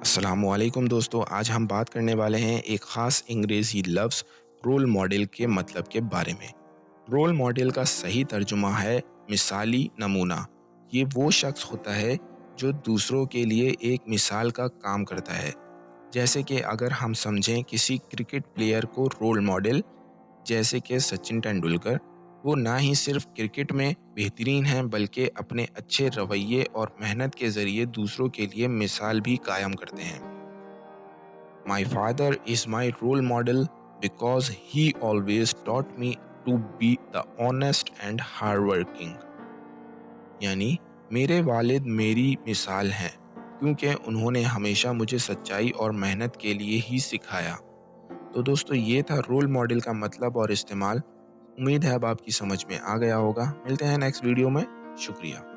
السلام علیکم دوستو، آج ہم بات کرنے والے ہیں ایک خاص انگریزی لفظ رول ماڈل کے مطلب کے بارے میں۔ رول ماڈل کا صحیح ترجمہ ہے مثالی نمونہ۔ یہ وہ شخص ہوتا ہے جو دوسروں کے لیے ایک مثال کا کام کرتا ہے۔ جیسے کہ اگر ہم سمجھیں کسی کرکٹ پلیئر کو رول ماڈل، جیسے کہ سچن ٹینڈولکر، وہ نہ ہی صرف کرکٹ میں بہترین ہیں بلکہ اپنے اچھے رویے اور محنت کے ذریعے دوسروں کے لیے مثال بھی قائم کرتے ہیں۔ My father is my role model because he always taught me to be the honest and hardworking۔ یعنی میرے والد میری مثال ہیں کیونکہ انہوں نے ہمیشہ مجھے سچائی اور محنت کے لیے ہی سکھایا۔ تو دوستو، یہ تھا رول ماڈل کا مطلب اور استعمال۔ امید ہے اب آپ کی سمجھ میں آ گیا ہوگا۔ ملتے ہیں نیکسٹ ویڈیو میں۔ شکریہ۔